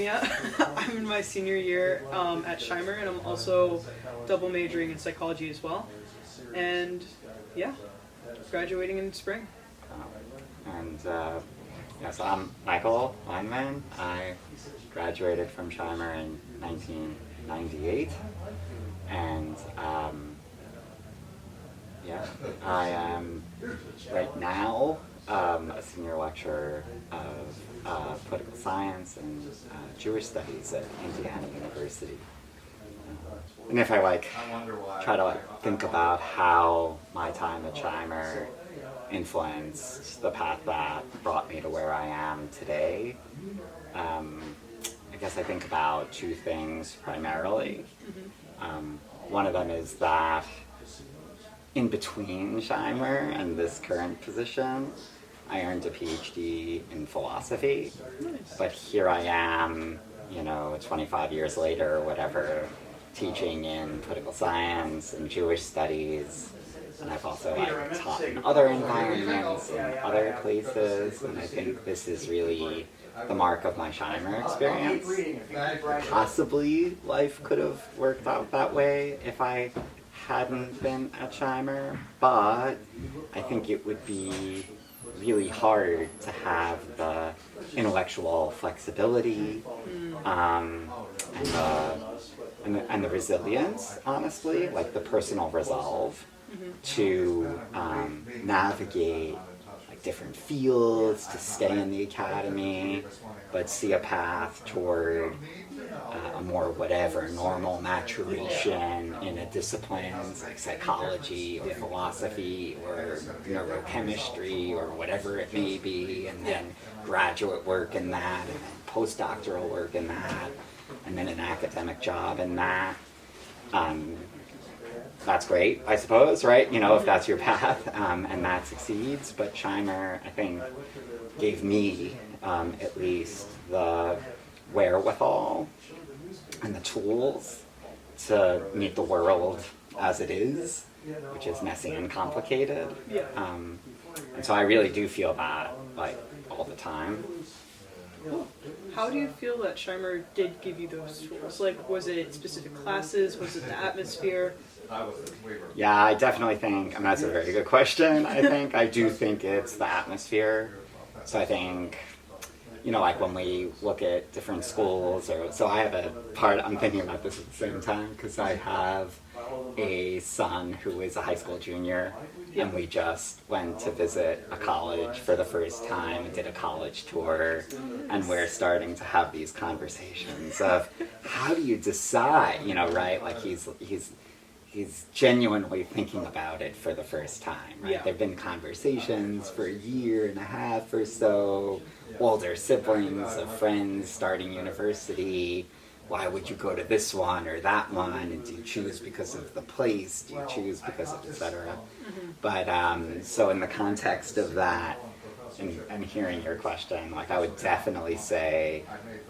yet. I'm in my senior year at Shimer, and I'm also double majoring in psychology as well. And yeah, graduating in spring. So I'm Michael Weinman. I graduated from Shimer in 1998, and I am right now a senior lecturer of political science and Jewish studies at Indiana University. And if I try to think about how my time at Shimer influenced the path that brought me to where I am today, I guess I think about two things primarily. One of them is that in between Shimer and this current position, I earned a PhD in philosophy. Nice. But here I am, 25 years later or whatever, teaching in political science and Jewish studies. And I've also taught in other environments and other places, and I think this is really the mark of my Shimer experience. Possibly life could have worked out that way if I hadn't been at Shimer, but I think it would be really hard to have the intellectual flexibility and the resilience, honestly, like the personal resolve to navigate different fields, to stay in the academy, but see a path toward a more normal maturation in a disciplines like psychology or philosophy or neurochemistry or whatever it may be, and then graduate work in that, and then postdoctoral work in that, and then an academic job in that. That's great, I suppose, right? If that's your path and that succeeds. But Shimer, I think, gave me at least the wherewithal and the tools to meet the world as it is, which is messy and complicated. Yeah. And so I really do feel that, all the time. Cool. How do you feel that Shimer did give you those tools? Was it specific classes? Was it the atmosphere? Yeah, I definitely think, that's a very good question. I do think it's the atmosphere. So I think, when we look at different schools, so I have I'm thinking about this at the same time, because I have a son who is a high school junior, and we just went to visit a college for the first time and did a college tour, and we're starting to have these conversations of how do you decide, right? He's genuinely thinking about it for the first time, right? Yeah. There have been conversations for a year and a half or so, older siblings of friends starting university. Why would you go to this one or that one? And do you choose because of the place? Do you choose because of et cetera? But so in the context of that, and hearing your question, I would definitely say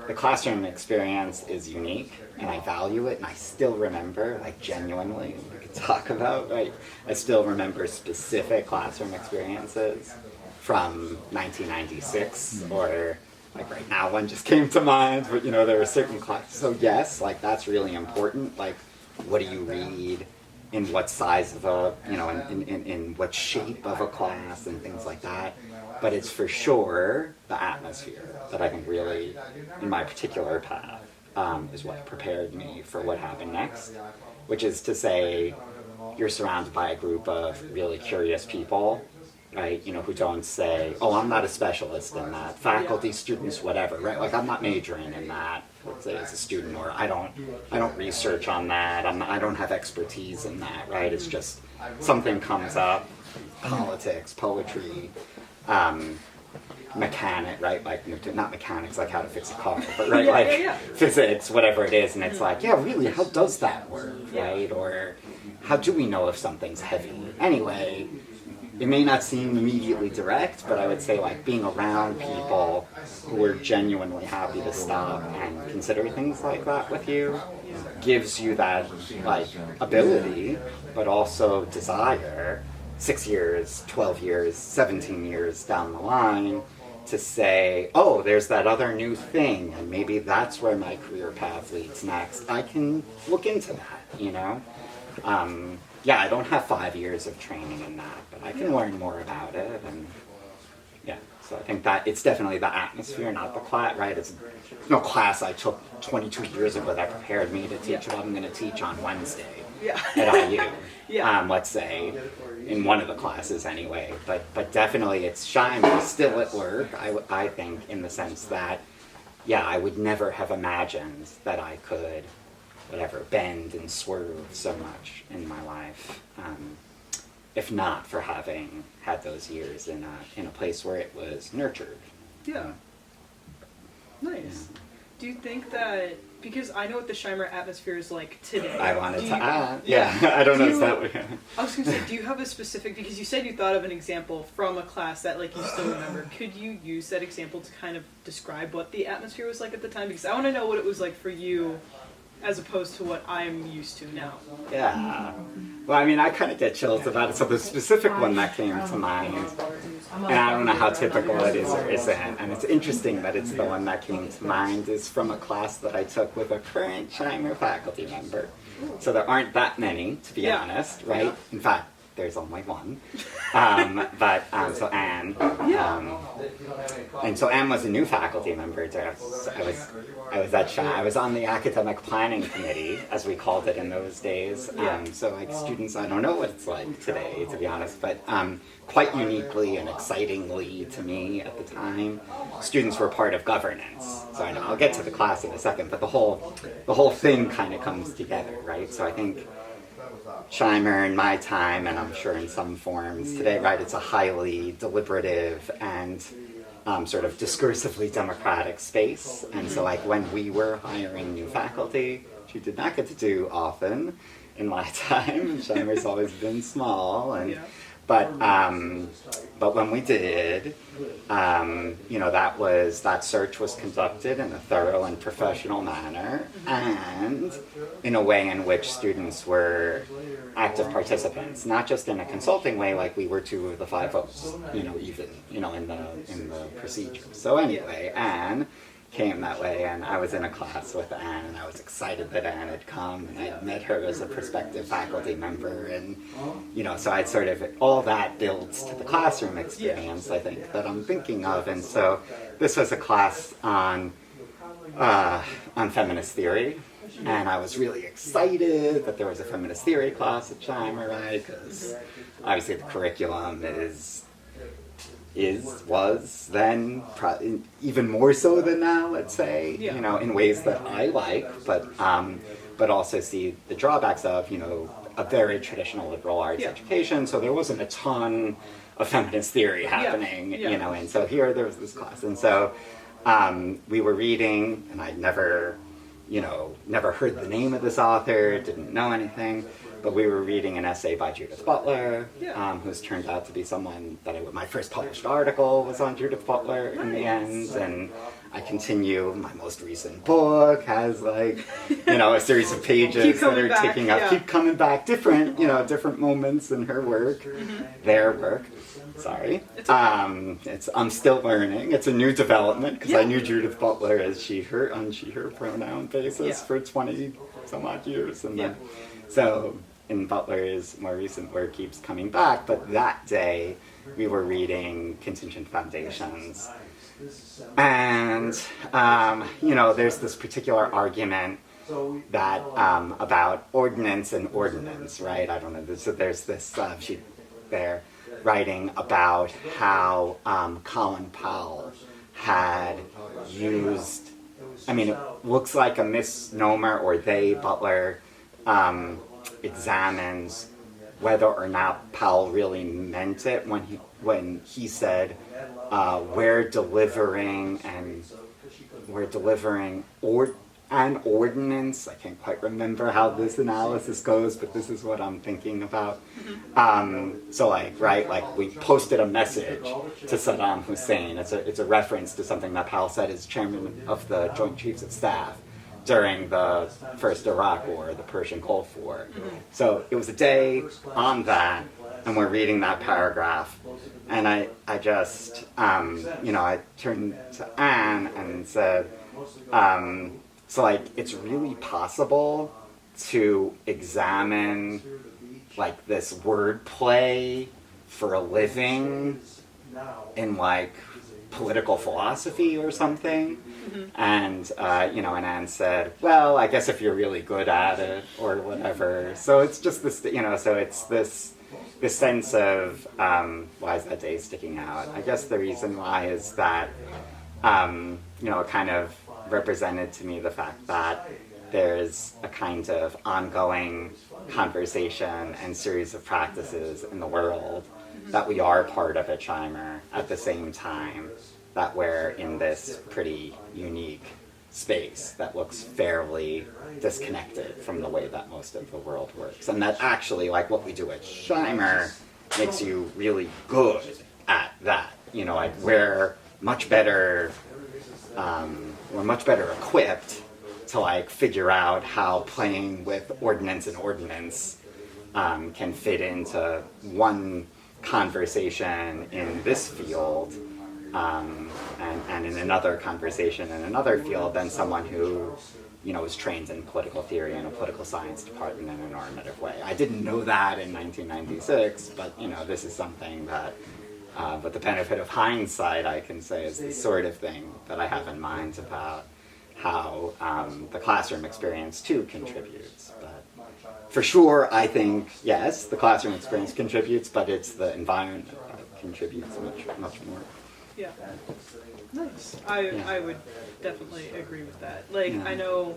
the classroom experience is unique, and I value it, and I still remember, genuinely, we could talk about, right? I still remember specific classroom experiences from 1996, or right now one just came to mind, but there were certain classes. So yes, that's really important. What do you read? In what size of a, in what shape of a class and things like that. But it's for sure the atmosphere that I think really, in my particular path, is what prepared me for what happened next, which is to say you're surrounded by a group of really curious people, right, who don't say, oh, I'm not a specialist in that, faculty, students, whatever, right, I'm not majoring in that, let's say, as a student, or I don't research on that, I don't have expertise in that, right, it's just something comes up, politics, poetry, mechanic, right, not mechanics, how to fix a car, but right, physics, whatever it is, and it's really, how does that work, right, or how do we know if something's heavy? Anyway, it may not seem immediately direct, but I would say being around people who are genuinely happy to stop and consider things like that with you gives you that ability, but also desire 6 years, 12 years, 17 years down the line to say, oh, there's that other new thing, and maybe that's where my career path leads next, I can look into that, you know? Yeah, I don't have 5 years of training in that, but I can learn more about it, and yeah. So I think that it's definitely the atmosphere, not the class, right? It's no class I took 22 years ago that prepared me to teach what I'm going to teach on Wednesday at IU. Let's say, in one of the classes anyway. But definitely it's Shimer still at work, I think, in the sense that, yeah, I would never have imagined that I could, whatever, bend and swerve so much in my life. If not for having had those years in a place where it was nurtured. Yeah. Nice. Yeah. Do you think that, because I know what the Shimer atmosphere is like today. I wanted to add. Yeah, I don't know if that way. I was going to say, do you have a specific, because you said you thought of an example from a class that like you still remember. Could you use that example to kind of describe what the atmosphere was like at the time? Because I want to know what it was like for you as opposed to what I'm used to now. Yeah. Well, I mean, I kind of get chills about it. So the specific one that came to mind, and I don't know how typical it is or isn't, and it's interesting that it's the one that came to mind, is from a class that I took with a current Shimer faculty member. So there aren't that many, to be honest, right? Yeah. In fact, there's only one. So Anne, and so Anne was a new faculty member. I was at I was on the academic planning committee, as we called it in those days. So like students, I don't know what it's like today, to be honest, but quite uniquely and excitingly to me at the time, students were part of governance. So I know I'll get to the class in a second, but the whole thing kind of comes together, right? So I think Shimer in my time, and I'm sure in some forms today, right, it's a highly deliberative and sort of discursively democratic space. And so like when we were hiring new faculty, which we did not get to do often in my time, Shimer's always been small, and but when we did, that search was conducted in a thorough and professional manner, and in a way in which students were active participants, not just in a consulting way like we were 2 of the 5 votes, in the procedure. So anyway, Anne came that way, and I was in a class with Anne, and I was excited that Anne had come, and I had met her as a prospective faculty member, and so I'd sort of, all that builds to the classroom experience, I think, that I'm thinking of. And so this was a class on feminist theory, and I was really excited that there was a feminist theory class at Shimer, right? Because obviously the curriculum was then even more so than now, let's say, in ways that I like, but also see the drawbacks of, a very traditional liberal arts education. So there wasn't a ton of feminist theory happening, and so here there was this class. And so we were reading, and I'd never heard the name of this author, didn't know anything. But we were reading an essay by Judith Butler, who's turned out to be someone that my first published article was on Judith Butler in the end, and I continue, my most recent book has a series of pages that are taking up, keep coming back, different moments in her work, their work. Sorry. I'm still learning. It's a new development, because I knew Judith Butler as she/her, on she/her pronoun basis for 20 some odd years, and then so in Butler's more recent work keeps coming back, but that day we were reading Contingent Foundations, and there's this particular argument that about ordinance and ordinance, right? I don't know. So there's this sheet there writing about how Colin Powell had used, it looks like a misnomer, or Butler examines whether or not Powell really meant it when he said we're delivering an ordinance. I can't quite remember how this analysis goes, but this is what I'm thinking about. We posted a message to Saddam Hussein. It's a reference to something that Powell said as chairman of the Joint Chiefs of Staff during the first Iraq War, the Persian Gulf War. So it was a day on that and we're reading that paragraph, and I just, I turned to Anne and said, so like, it's really possible to examine like this wordplay for a living in like political philosophy or something. And and Anne said, well, I guess if you're really good at it or whatever. So it's just this, so it's this sense of why is that day sticking out? I guess the reason why is that it kind of represented to me the fact that there's a kind of ongoing conversation and series of practices in the world that we are part of at Shimer at the same time that we're in this pretty unique space that looks fairly disconnected from the way that most of the world works. And that actually, like what we do at Shimer makes you really good at that. We're much better equipped to like figure out how playing with ordinance and ordinance can fit into one conversation in this field and in another conversation in another field than someone who is trained in political theory in a political science department in a normative way. I didn't know that in 1996, but this is something that with the benefit of hindsight I can say is the sort of thing that I have in mind about how the classroom experience too contributes. But for sure, I think, yes, the classroom experience contributes, but it's the environment that contributes much more. Yeah. Nice. I would definitely agree with that. Like, I know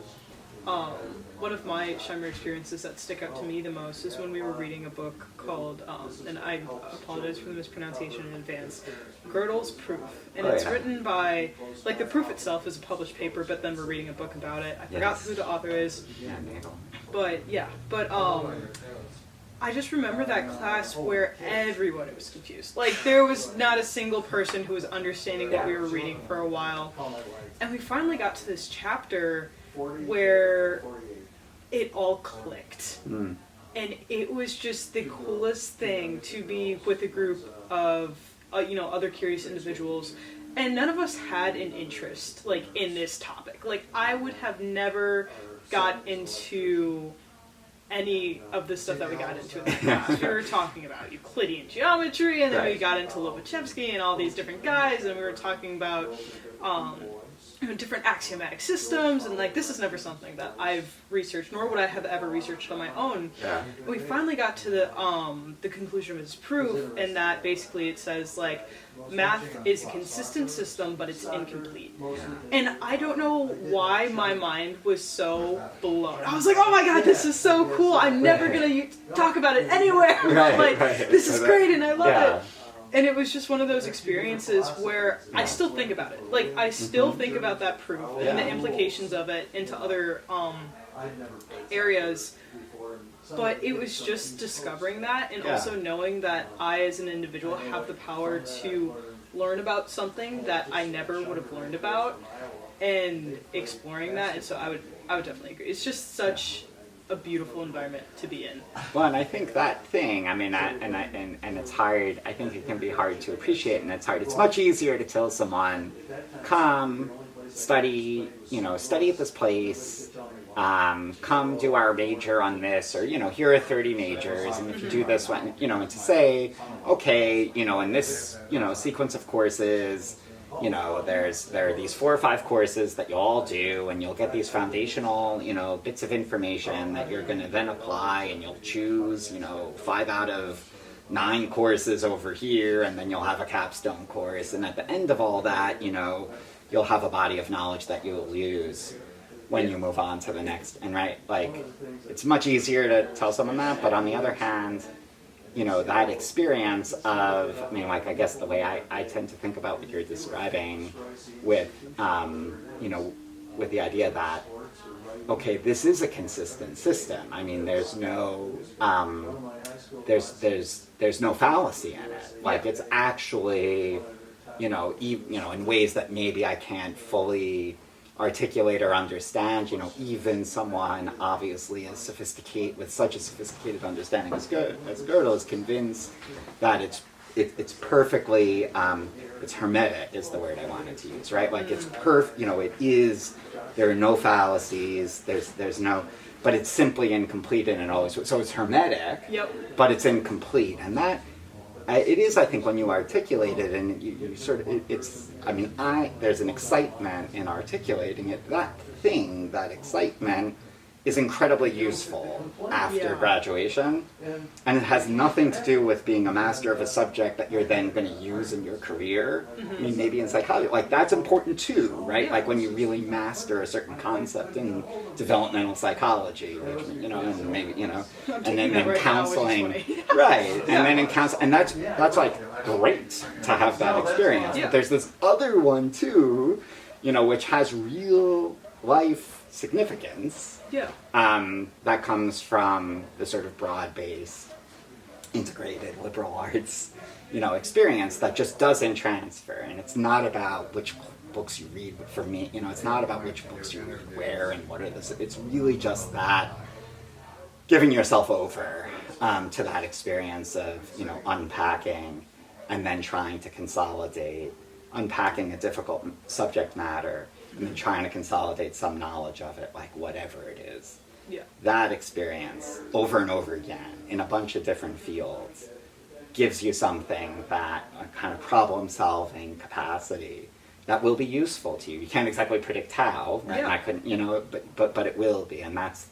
one of my Shimer experiences that stick out to me the most is when we were reading a book called, and I apologize for the mispronunciation in advance, Gödel's Proof. And it's written by, like, the proof itself is a published paper, but then we're reading a book about it. I forgot who the author is. But I just remember that class where everyone was confused. Like, there was not a single person who was understanding what we were reading for a while. And we finally got to this chapter where it all clicked. And it was just the coolest thing to be with a group of, other curious individuals. And none of us had an interest, like, in this topic. Like, I would have never got into any of the stuff that we got into in the class. We were talking about Euclidean geometry, and then we got into Lobachevsky and all these different guys, and we were talking about different axiomatic systems, and like, this is never something that I've researched, nor would I have ever researched on my own. We finally got to the conclusion of its proof, and that basically it says, like, math is a consistent system, but it's incomplete. And I don't know why my mind was so blown. I was like, oh my god, this is so cool, I'm never gonna talk about it anywhere. This is great, and I love it. And it was just one of those experiences where I still think about it. Like, I still think about that proof and the implications of it into other areas. But it was just discovering that, and also knowing that I, as an individual, have the power to learn about something that I never would have learned about, and exploring that. And so I would definitely agree. It's just such a beautiful environment to be in. Well, and I think that thing, I mean, and it's hard, I think it can be hard to appreciate, and it's hard. It's much easier to tell someone, come, study at this place, come do our major on this, or, here are 30 majors, and if you do this one, and to say, okay, in this, sequence of courses, there are these 4 or 5 courses that you all do, and you'll get these foundational, bits of information that you're going to then apply, and you'll choose, 5 out of 9 courses over here, and then you'll have a capstone course, and at the end of all that, you'll have a body of knowledge that you'll use when you move on to the next. And it's much easier to tell someone that, but on the other hand, that experience of, I guess the way I tend to think about what you're describing with, with the idea that, okay, this is a consistent system. There's no, there's no fallacy in it. It's actually, in ways that maybe I can't fully articulate or understand, even someone obviously as sophisticated, with such a sophisticated understanding as Gödel is convinced that it's perfectly, it's hermetic is the word I wanted to use, right? Like it's it is, there are no fallacies, there's no, but it's simply incomplete in all ways. So it's hermetic, but it's incomplete. And that, it is, I think, when you articulate it and you sort of, there's an excitement in articulating it. That excitement is incredibly useful after graduation. And it has nothing to do with being a master of a subject that you're then going to use in your career. I mean, maybe in psychology, like that's important too, right? Like when you really master a certain concept in developmental psychology, which, and maybe, and then in counseling, right? And then in counseling, and that's like great to have that experience. But there's this other one too, which has real life significance. That comes from the sort of broad-based, integrated liberal arts, experience that just doesn't transfer. And it's not about which books you read. But for me, it's not about which books you read where and what are this. It's really just that giving yourself over to that experience of, unpacking and then trying to consolidate, unpacking a difficult subject matter, and then trying to consolidate some knowledge of it, like whatever it is. That experience, over and over again, in a bunch of different fields, gives you something that, a kind of problem-solving capacity, that will be useful to you. You can't exactly predict how, right? And I couldn't, but it will be, and that's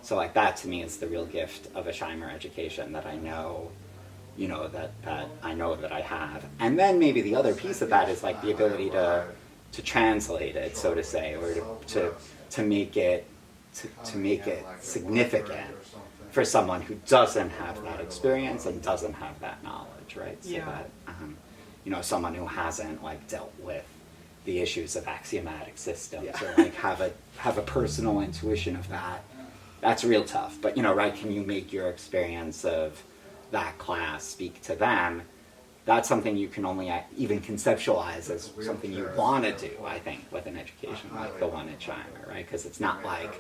so like that to me is the real gift of a Shimer education that I know, that I know that I have. And then maybe the other piece of that is like the ability to translate it, so to say, or to make it significant for someone who doesn't have that experience and doesn't have that knowledge, right? So that someone who hasn't like dealt with the issues of axiomatic systems or like have a personal intuition of that. That's real tough. But right? Can you make your experience of that class speak to them? That's something you can only even conceptualize as something you want to do, I think, with an education like the one at Shimer, right? Because it's not like,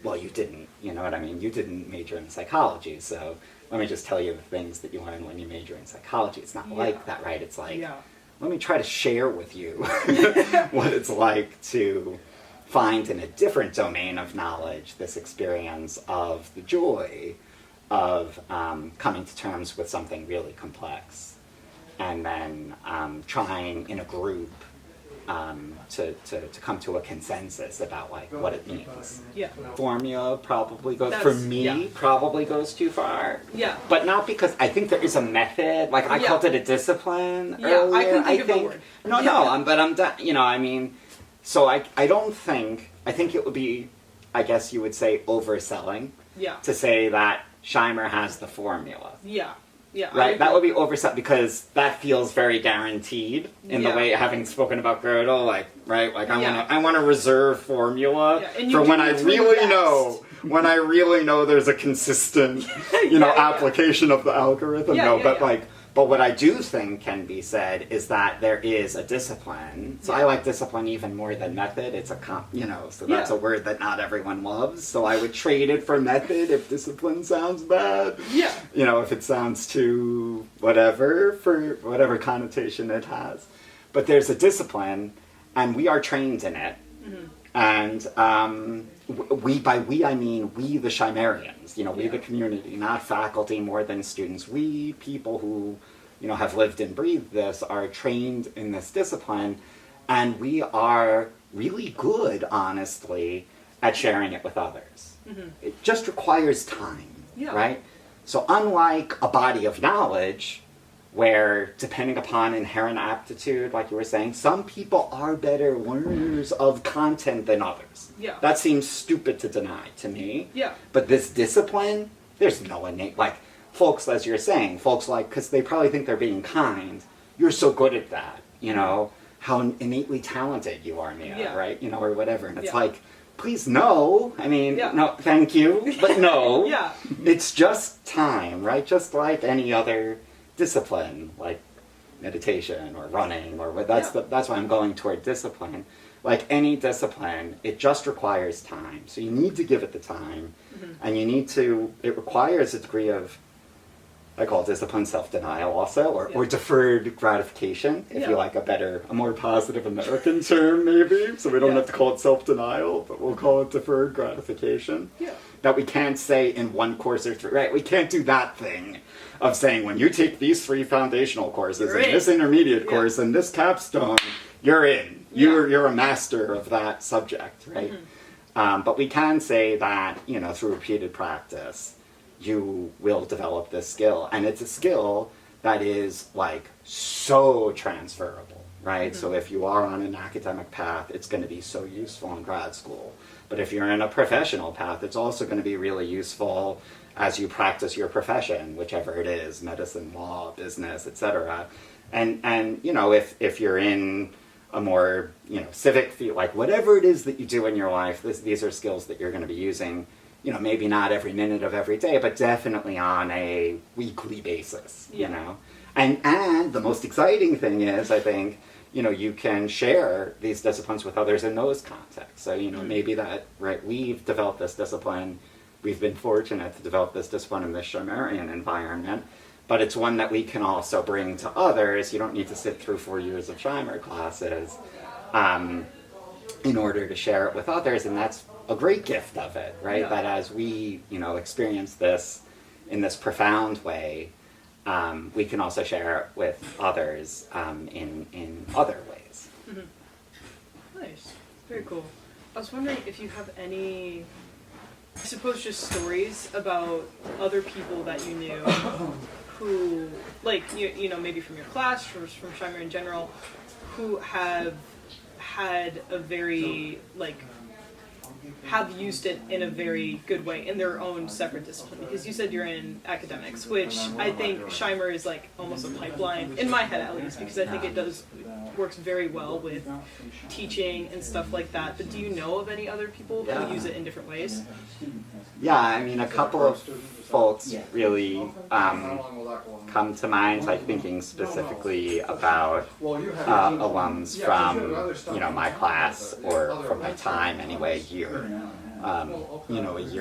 well, you didn't, you didn't major in psychology, so let me just tell you the things that you learn when you major in psychology. It's not like that, right? It's like, let me try to share with you what it's like to find in a different domain of knowledge this experience of the joy of coming to terms with something really complex. And then trying in a group to come to a consensus about like what it means. Formula probably goes, probably goes too far. But not because, I think there is a method, like I called it a discipline earlier. I couldn't think of the word. But I'm done, so I don't think, I think it would be, I guess you would say, overselling to say that Shimer has the formula. Right, that would be overset because that feels very guaranteed in the way, having spoken about Gödel, like, right, like I want to reserve formula for when I really know there's a consistent, application of the algorithm. But what I do think can be said is that there is a discipline. So I like discipline even more than method. It's so that's a word that not everyone loves. So I would trade it for method if discipline sounds bad. If it sounds too whatever, for whatever connotation it has. But there's a discipline, and we are trained in it. And by we, I mean we, the Shimerians, we, the community, not faculty more than students. We, people who, have lived and breathed this, are trained in this discipline, and we are really good, honestly, at sharing it with others. It just requires time, right? So unlike a body of knowledge, where, depending upon inherent aptitude, like you were saying, some people are better learners of content than others. That seems stupid to deny to me. But this discipline, there's no innate, like, folks, as you're saying, folks like, because they probably think they're being kind, you're so good at that, how innately talented you are, Mia, right? Or whatever. And it's like, please, no. No, thank you, but no. It's just time, right? Just like any other discipline, like meditation or running, or that's why I'm going toward discipline. like any discipline, it just requires time. So you need to give it the time, and it requires a degree of, I call discipline self-denial also, or deferred gratification, if you like a more positive American term maybe, so we don't have to call it self-denial, but we'll call it deferred gratification. Yeah. That we can't say in one course or three, right? We can't do that thing of saying, when you take these 3 foundational courses and this intermediate course and this capstone, you're in. You're a master of that subject, right? But we can say that, through repeated practice, you will develop this skill. And it's a skill that is, like, so transferable, right? So if you are on an academic path, it's going to be so useful in grad school. But if you're in a professional path, it's also going to be really useful as you practice your profession, whichever it is, medicine, law, business, etc. And if you're in a more, civic field, like whatever it is that you do in your life, these are skills that you're going to be using, maybe not every minute of every day, but definitely on a weekly basis, And the most exciting thing is, I think, you can share these disciplines with others in those contexts. So, maybe that, right, we've developed this discipline, we've been fortunate to develop this discipline in this Shimerian environment, but it's one that we can also bring to others. You don't need to sit through 4 years of Shimer classes in order to share it with others, and that's a great gift of it, right? That as we, experience this in this profound way, we can also share it with others in other ways. Nice. Very cool. I was wondering if you have any, I suppose, just stories about other people that you knew who, like, maybe from your class, from Shimer in general, who have had a very, like, have used it in a very good way in their own separate discipline. Because you said you're in academics, which I think Shimer is like almost a pipeline, in my head at least, because I think it works very well with teaching and stuff like that. But do you know of any other people who use it in different ways? Yeah, I mean, a couple of folks really come to mind, like thinking specifically about alums from, my class, or from my time anyway, a year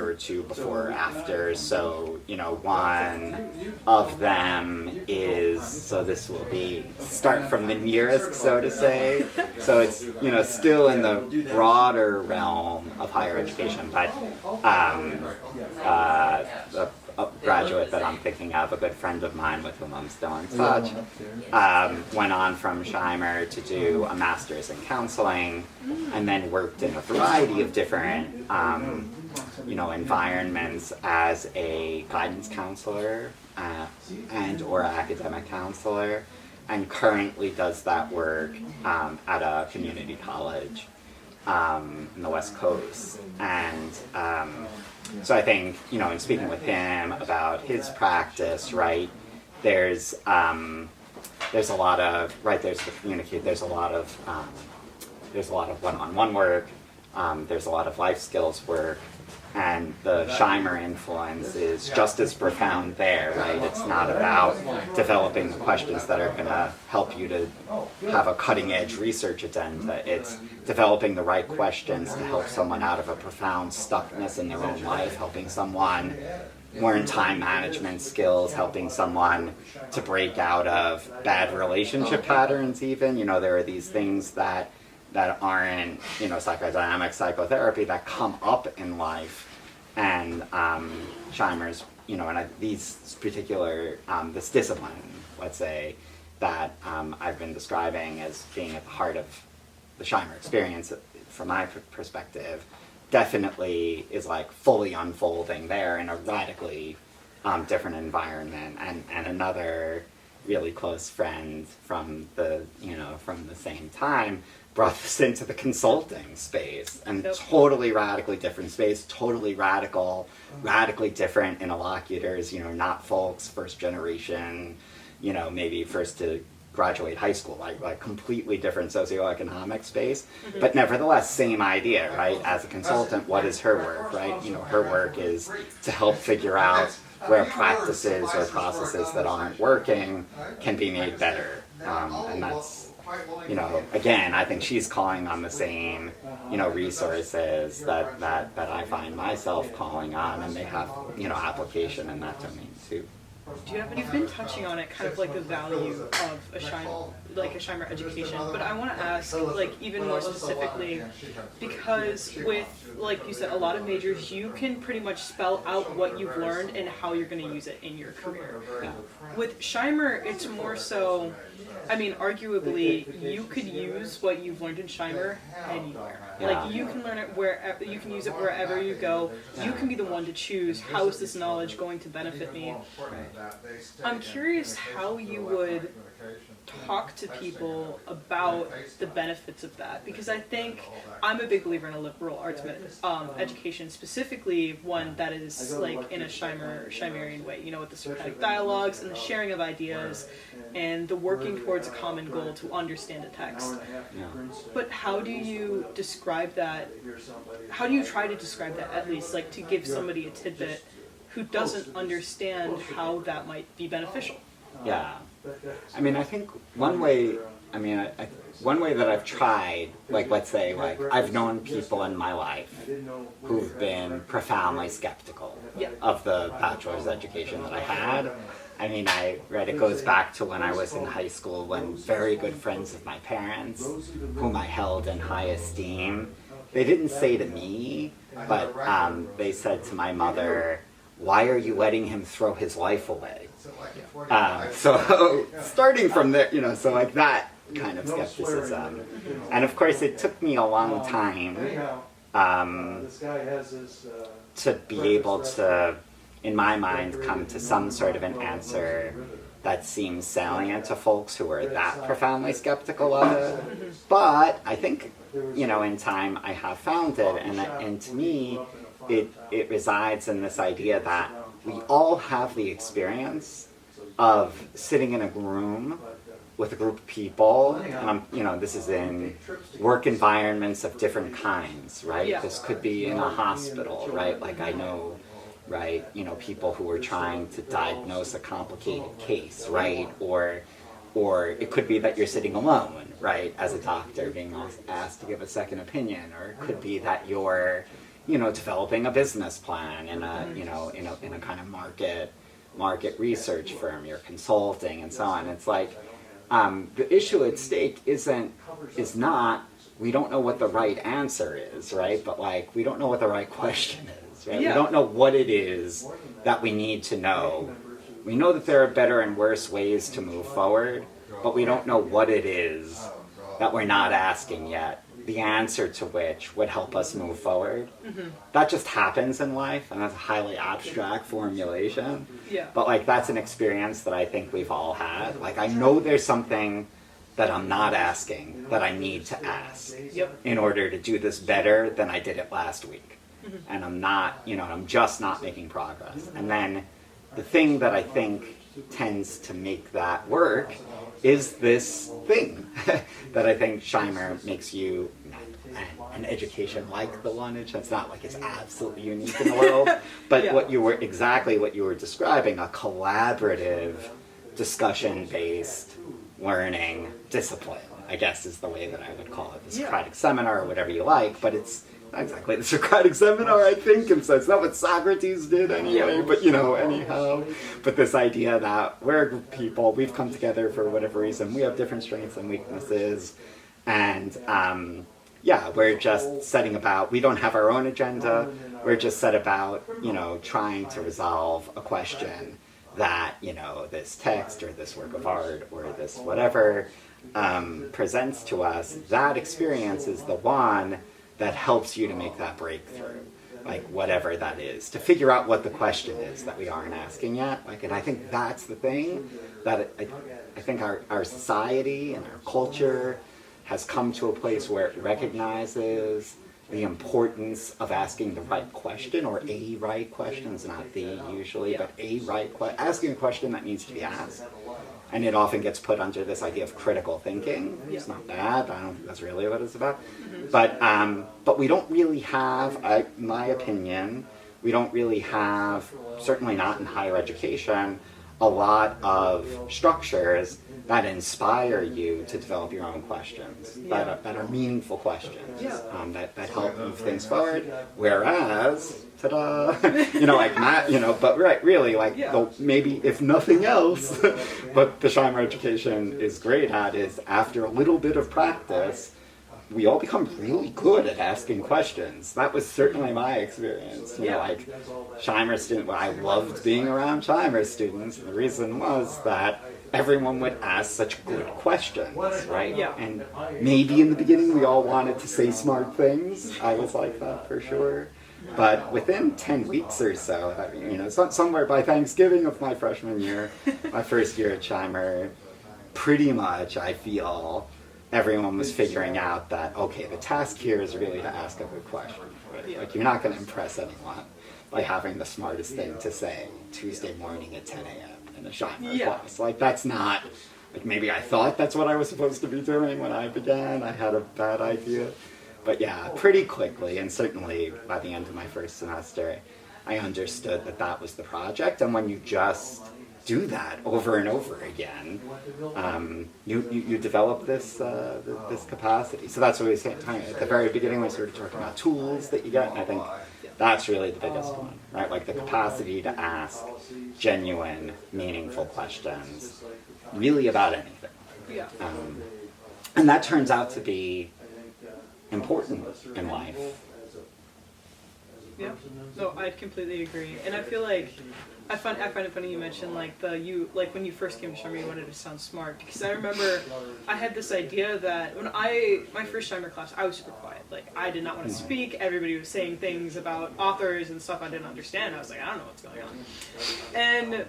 or two before or after. So, one of them is, so this will be, start from the nearest, so to say. So it's, still in the broader realm of higher education, but a graduate that I'm thinking of, a good friend of mine with whom I'm still in touch, went on from Shimer to do a master's in counseling, and then worked in a variety of different, environments as a guidance counselor and or academic counselor, and currently does that work at a community college in the West Coast. And so I think, in speaking with him about his practice, right, there's a lot of, right, there's the communicate, there's a lot of one-on-one work, there's a lot of life skills work, and the Shimer influence is just as profound there, right? It's not about developing the questions that are going to help you to have a cutting-edge research agenda. It's developing the right questions to help someone out of a profound stuckness in their own life, helping someone learn time management skills, helping someone to break out of bad relationship patterns even. There are these things that aren't, psychodynamic psychotherapy that come up in life, and Shimer's, these particular, this discipline, let's say, that I've been describing as being at the heart of the Shimer experience, from my perspective, definitely is like fully unfolding there in a radically different environment. And another really close friend from the same time brought this into the consulting space, and totally radically different space, totally radically different interlocutors, not folks first generation, maybe first to graduate high school, like completely different socioeconomic space, but nevertheless same idea, right? As a consultant, what is her work, right? Her work is to help figure out where practices or processes that aren't working can be made better, and that's you know, again, I think she's calling on the same, you know, resources that I find myself calling on, and they have, you know, application in that domain too. Do you have any, you've been touching on it, kind of like the value of a Shimer education, but I want to ask, like, even more specifically, because with, like you said, a lot of majors, you can pretty much spell out what you've learned and how you're going to use it in your career. Yeah. With Shimer, it's more so, I mean, arguably, you could use what you've learned in Shimer anywhere. Yeah. Like, you can learn it wherever, you can use it wherever you go. You can be the one to choose, how is this knowledge going to benefit me? I'm curious how you would talk to people about the benefits of that, because I think I'm a big believer in a liberal arts education, specifically one that is like in a Shimerian way, you know, with the Socratic dialogues and the sharing of ideas and the working towards a common goal to understand a text. Yeah. But how do you describe that? How do you try to describe that, at least, like, to give somebody a tidbit who doesn't understand how that might be beneficial? Yeah. I mean, I think one way, one way that I've tried, like, let's say, like, I've known people in my life who've been profoundly skeptical of the bachelor's education that I had. I mean, it goes back to when I was in high school, when very good friends of my parents, whom I held in high esteem, they didn't say to me, but they said to my mother, "Why are you letting him throw his life away?" So starting from there, you know, so like that kind of skepticism. And of course, it took me a long time to be able to, in my mind, come to some sort of an answer that seems salient to folks who are that profoundly skeptical of it. But I think, you know, in time I have found it, and to me, it resides in this idea that we all have the experience of sitting in a room with a group of people, and you know, this is in work environments of different kinds, right? Yeah. This could be in a hospital, right? Like I know, right, you know, people who are trying to diagnose a complicated case, right? Or it could be that you're sitting alone, right, as a doctor being asked to give a second opinion, or it could be that you're, you know, developing a business plan in a, you know, in a kind of market research firm, you're consulting and so on. It's like the issue at stake is not we don't know what the right answer is, right? But like we don't know what the right question is, right? Yeah. We don't know what it is that we need to know. We know that there are better and worse ways to move forward, but we don't know what it is that we're not asking yet, the answer to which would help us move forward. Mm-hmm. That just happens in life, and that's a highly abstract formulation. Yeah. But like that's an experience that I think we've all had. Like I know there's something that I'm not asking that I need to ask in order to do this better than I did it last week. Mm-hmm. And I'm not, you know, I'm just not making progress. And then the thing that I think tends to make that work is this thing that I think Shimer makes you an education like the one. It's not like it's absolutely unique in the world, but what you were describing, a collaborative, discussion-based learning discipline, I guess is the way that I would call it, the Socratic seminar or whatever you like, but it's not exactly the Socratic seminar, I think, and so it's not what Socrates did anyway, but you know, anyhow. But this idea that we're a group of people, we've come together for whatever reason, we have different strengths and weaknesses, and we're just setting about, we don't have our own agenda, we're just set about, you know, trying to resolve a question that, you know, this text or this work of art or this whatever presents to us. That experience is the one that helps you to make that breakthrough, like whatever that is, to figure out what the question is that we aren't asking yet. Like, and I think that's the thing that I think our society and our culture has come to a place where it recognizes the importance of asking the right question, or a right question. It's not the usually, but a right question. Asking a question that needs to be asked. And it often gets put under this idea of critical thinking. It's not bad, but I don't think that's really what it's about. But we don't really have, in my opinion, we don't really have, certainly not in higher education, a lot of structures that inspire you to develop your own questions, that are meaningful questions, that help move things forward. Whereas, ta-da, like math, but really, like, maybe if nothing else, what the Shimer education is great at is after a little bit of practice, we all become really good at asking questions. That was certainly my experience. Like Shimer students, I loved being around Shimer students. The reason was that everyone would ask such good questions, right? Yeah. And maybe in the beginning we all wanted to say smart things. I was like that for sure. But within 10 weeks or so, somewhere by Thanksgiving of my freshman year, my first year at Shimer, pretty much I feel everyone was figuring out that, okay, the task here is really to ask a good question. Right? Like, you're not going to impress anyone by having the smartest thing to say Tuesday morning at 10 a.m. in a Shimer class. Like, that's not, like, maybe I thought that's what I was supposed to be doing when I began. I had a bad idea. But yeah, pretty quickly, and certainly by the end of my first semester, I understood that that was the project. And when you just do that over and over again, you develop this this capacity. So that's what we were saying at the very beginning. We started talking about tools that you get, and I think that's really the biggest one, right? Like the capacity to ask genuine, meaningful questions, really about anything. And that turns out to be important in life. Yeah, no, I completely agree, and I feel like I find it funny you mentioned like when you first came to Shimer you wanted to sound smart, because I remember I had this idea that when my first Shimer class I was super quiet, like I did not want to speak. Everybody was saying things about authors and stuff I didn't understand. I was like, I don't know what's going on, and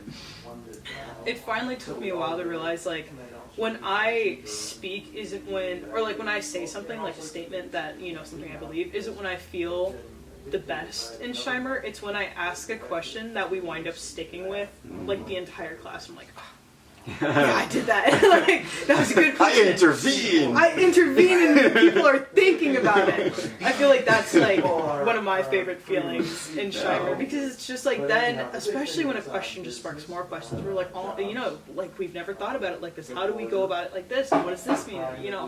it finally took me a while to realize like when I speak when I say something like a statement that something I believe isn't when I feel the best in Shimer. It's when I ask a question that we wind up sticking with like the entire class. I'm like, yeah, I did that. Like, that was a good question. I intervene and people are thinking about it. I feel like that's like one of my favorite feelings in Shimer, because it's just like then, especially when a question just sparks more questions, we're like, like we've never thought about it like this. How do we go about it like this? And what does this mean?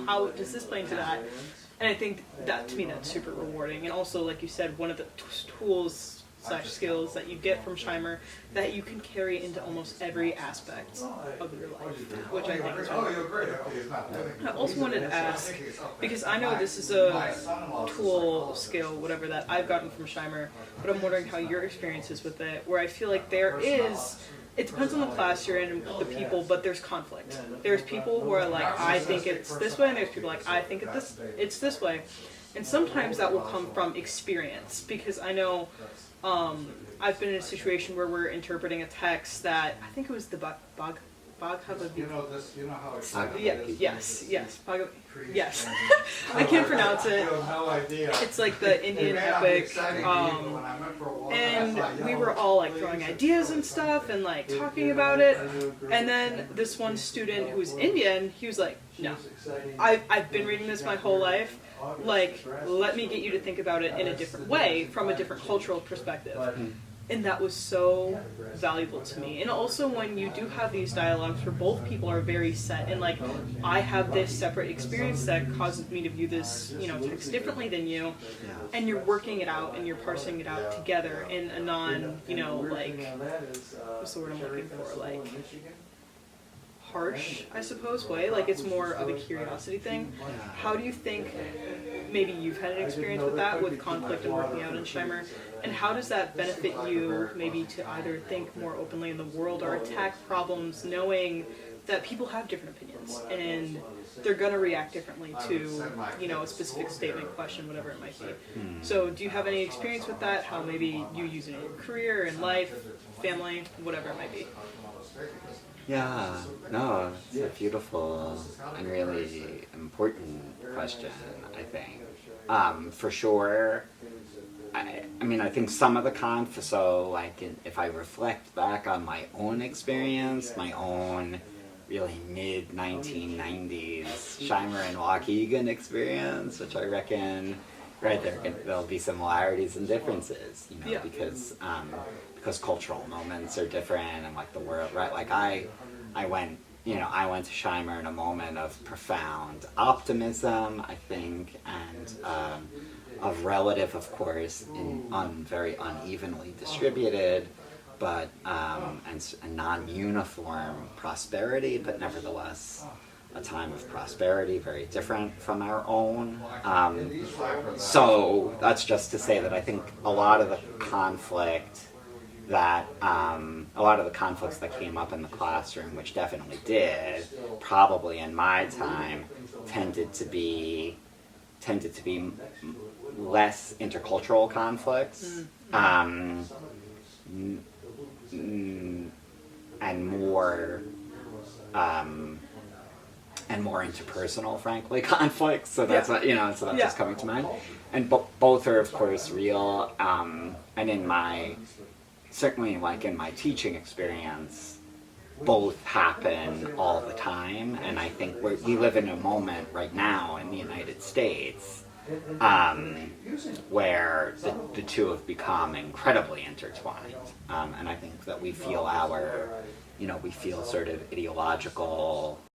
How does this play into that? And I think that, to me, that's super rewarding. And also, like you said, one of the tools/skills that you get from Shimer that you can carry into almost every aspect of your life, which I think is wonderful. I also wanted to ask, because I know this is a tool, skill, whatever, that I've gotten from Shimer, but I'm wondering how your experience is with it, where I feel like it depends on the class you're in and the people, but there's conflict. There's people who are like, I think it's this way, and there's people like, I think it's this way. And sometimes that will come from experience, because I know I've been in a situation where we're interpreting a text that, I think it was the Bhagavad Gita. Yes. Yes. I can't pronounce it. It's like the Indian epic. And we were all like throwing ideas and stuff and like talking about it. And then this one student who was Indian, he was like, no, I've been reading this my whole life. Like, let me get you to think about it in a different way, from a different cultural perspective. And that was so valuable to me. And also when you do have these dialogues where both people are very set and like, I have this separate experience that causes me to view this, text differently than you, and you're working it out and you're parsing it out together in a non, like, what's the word I'm looking for, like, harsh, I suppose, way. Like, it's more of a curiosity thing. How do you think, maybe you've had an experience with that, with conflict and working out in Shimer, and how does that benefit you maybe to either think more openly in the world or attack problems knowing that people have different opinions and they're going to react differently to, a specific statement, question, whatever it might be. So do you have any experience with that? How maybe you use it in your career, in life, family, whatever it might be? Yeah, no, it's a beautiful and really important question, I think. For sure, I think some of the so like if I reflect back on my own experience, my own really mid-1990s Shimer and Waukegan experience, which I reckon right, there'll be similarities and differences, you know, Yeah. because cultural moments are different, and like the world, right? Like I went, I went to Shimer in a moment of profound optimism, I think, and of relative, of course, very unevenly distributed, but and non-uniform prosperity, but nevertheless a time of prosperity very different from our own. So that's just to say that I think a lot of the conflicts that came up in the classroom, which definitely did, probably in my time, tended to be less intercultural conflicts, and more interpersonal, frankly, conflicts. So that's what, so that's just coming to mind. And both are, of course, real. And certainly, like in my teaching experience, both happen all the time. And I think we live in a moment right now in the United States where the two have become incredibly intertwined. And I think that we feel sort of ideological